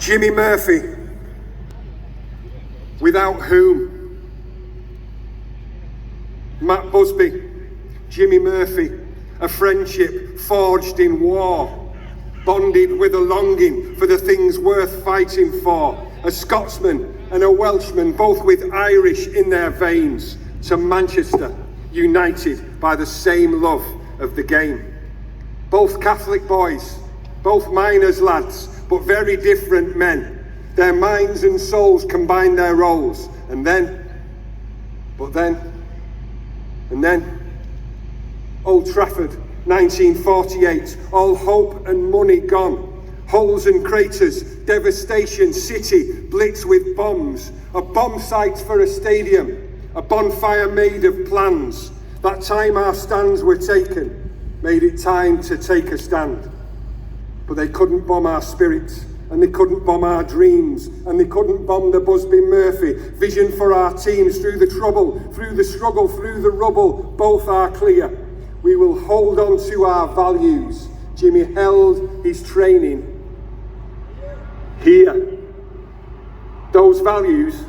Jimmy Murphy, without whom? Matt Busby, Jimmy Murphy, a friendship forged in war, bonded with a longing for the things worth fighting for, a Scotsman and a Welshman, both with Irish in their veins, to Manchester, united by the same love of the game. Both Catholic boys, both miners' lads, but very different men. Their minds and souls combined their roles, and then, Old Trafford, 1948, all hope and money gone. Holes and craters, devastation, city blitz with bombs, a bomb site for a stadium, a bonfire made of plans. That time our stands were taken, made it time to take a stand. But they couldn't bomb our spirits, and they couldn't bomb our dreams, and they couldn't bomb the Busby Murphy vision for our teams. Through the trouble, through the struggle, through the rubble, both are clear. We will hold on to our values. Jimmy held his training here. Those values,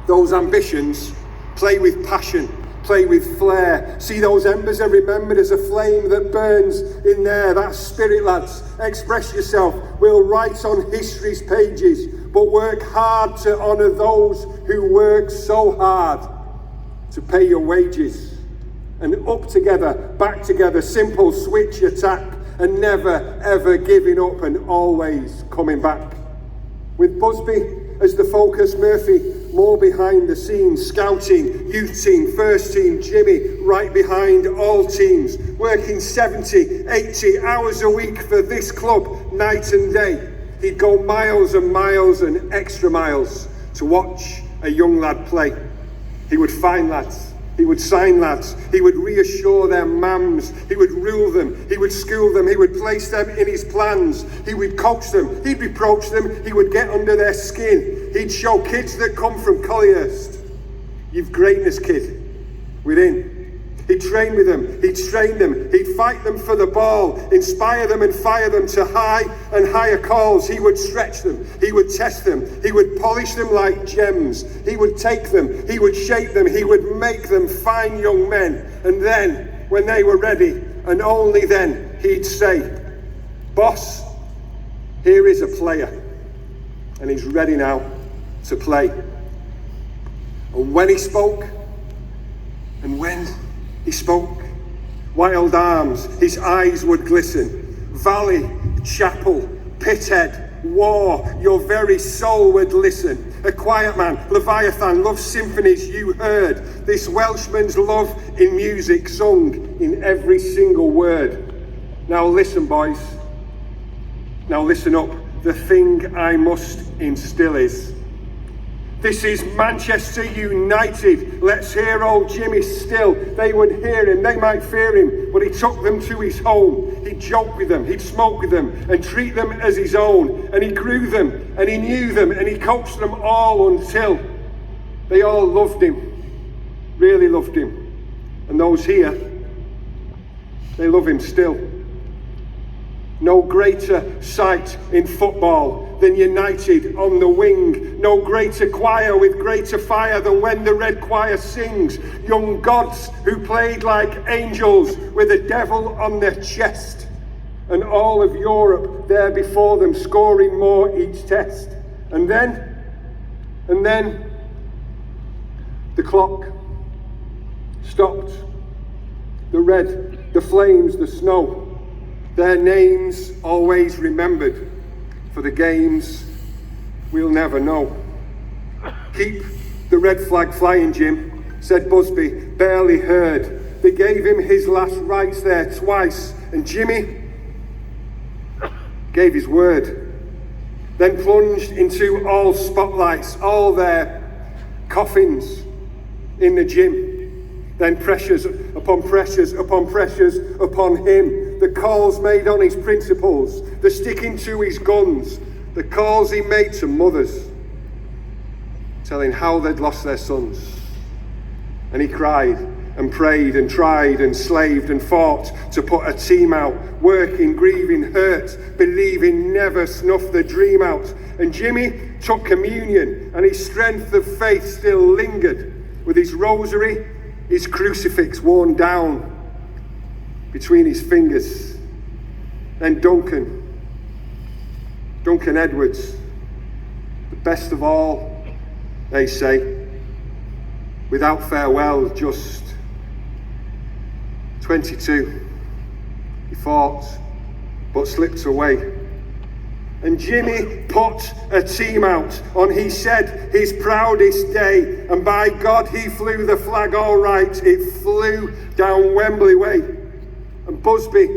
those ambitions, play with passion, play with flair. See those embers are remembered as a flame that burns in there. That spirit, lads. Express yourself. We'll write on history's pages, but work hard to honour those who work so hard to pay your wages. And up together, back together, simple switch attack, and never ever giving up and always coming back. With Busby as the focus, Murphy more behind the scenes, scouting, youth team, first team, Jimmy right behind all teams, working 70, 80 hours a week for this club, night and day. He'd go miles and miles and extra miles to watch a young lad play. He would find lads, he would sign lads, he would reassure their mums, he would rule them, he would school them, he would place them in his plans, he would coach them, he'd reproach them, he would get under their skin. He'd show kids that come from Collyhurst, you've greatness, kid, within. He'd train with them, he'd train them, he'd fight them for the ball, inspire them and fire them to high and higher calls. He would stretch them, he would test them, he would polish them like gems, he would take them, he would shape them, he would make them fine young men. And then, when they were ready, and only then, he'd say, "Boss, here is a player, and he's ready now to play." And when he spoke, wild arms, his eyes would glisten. Valley, chapel, pithead, war, your very soul would listen. A quiet man, Leviathan, love symphonies you heard. This Welshman's love in music sung in every single word. Now listen, boys. Now listen up. The thing I must instill is, this is Manchester United. Let's hear old Jimmy still. They would hear him, they might fear him, but he took them to his home. He'd joke with them, he'd smoke with them, and treat them as his own. And he grew them, and he knew them, and he coached them all until they all loved him, really loved him. And those here, they love him still. No greater sight in football than United on the wing. No greater choir with greater fire than when the red choir sings. Young gods who played like angels with a devil on their chest. And all of Europe there before them, scoring more each test. And then the clock stopped. The red, the flames, the snow. Their names always remembered, for the games we'll never know. Keep the red flag flying, Jim, said Busby, barely heard. They gave him his last rites there twice, and Jimmy gave his word. Then plunged into all spotlights, all their coffins in the gym. Then pressures upon pressures upon pressures upon him. The calls made on his principles, the sticking to his guns, the calls he made to mothers, telling how they'd lost their sons. And he cried and prayed and tried and slaved and fought to put a team out, working, grieving, hurt, believing, never snuffed the dream out. And Jimmy took communion, and his strength of faith still lingered, with his rosary, his crucifix worn down between his fingers. Then Duncan Edwards, the best of all, they say, without farewell, just 22. He fought, but slipped away. And Jimmy put a team out on, he said, his proudest day. And by God, he flew the flag all right. It flew down Wembley way. And Busby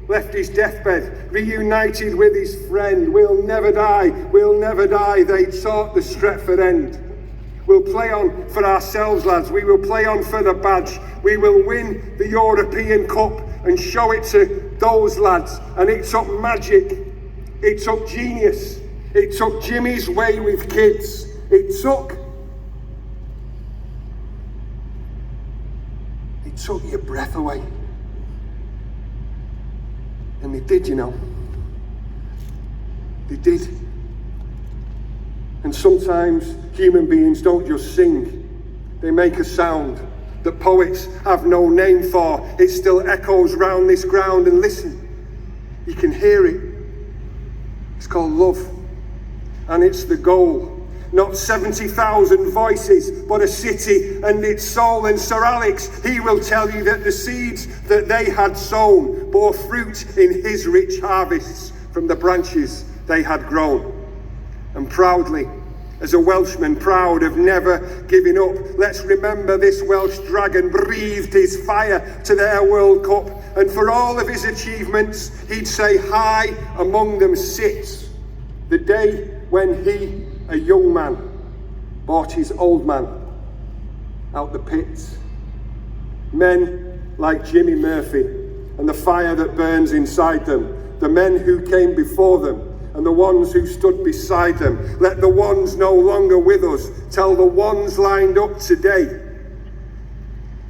left his deathbed, reunited with his friend. We'll never die, we'll never die, they taught the Stretford end. We'll play on for ourselves, lads. We will play on for the badge. We will win the European Cup and show it to those lads. And it took magic. It took genius. It took Jimmy's way with kids. It took your breath away. And they did, you know. They did. And sometimes human beings don't just sing. They make a sound that poets have no name for. It still echoes round this ground, and listen, you can hear it. It's called love, and it's the goal. Not 70,000 voices, but a city and its soul. And Sir Alex, he will tell you that the seeds that they had sown bore fruit in his rich harvests from the branches they had grown. And proudly, as a Welshman proud of never giving up, let's remember this Welsh dragon breathed his fire to their World Cup. And for all of his achievements, he'd say, high among them sits the day when he, a young man, bought his old man out the pits. Men like Jimmy Murphy and the fire that burns inside them, the men who came before them and the ones who stood beside them. Let the ones no longer with us tell the ones lined up today.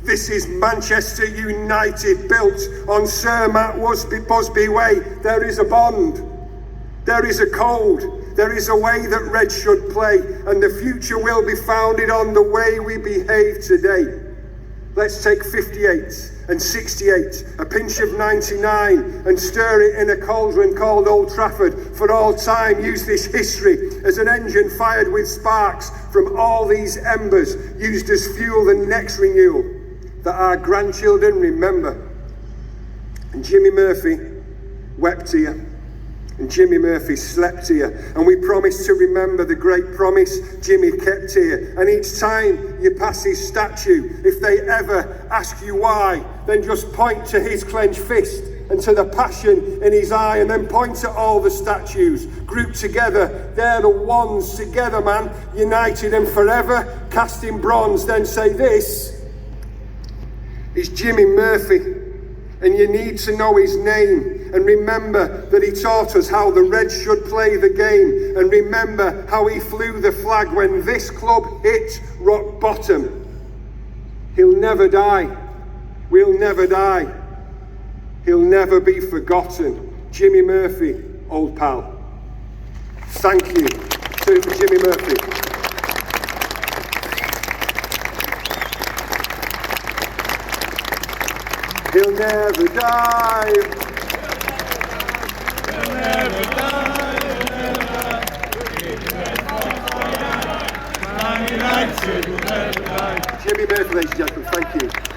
This is Manchester United, built on Sir Matt Busby Way. There is a bond, there is a code, there is a way that Red should play, and the future will be founded on the way we behave today. Let's take 58 and 68, a pinch of 99, and stir it in a cauldron called Old Trafford. For all time, use this history as an engine fired with sparks from all these embers, used as fuel the next renewal that our grandchildren remember. And Jimmy Murphy wept here, and Jimmy Murphy slept here, and we promise to remember the great promise Jimmy kept here. And each time you pass his statue, if they ever ask you why, then just point to his clenched fist and to the passion in his eye, and then point to all the statues grouped together. They're the ones together, man, united and forever, cast in bronze. Then say, this is Jimmy Murphy. And you need to know his name, and remember that he taught us how the Reds should play the game, and remember how he flew the flag when this club hit rock bottom. He'll never die. We'll never die. He'll never be forgotten. Jimmy Murphy, old pal. Thank you to Jimmy Murphy. He'll never die. He'll never die. Man United will never die. Jimmy Murphy, ladies and gentlemen, thank you.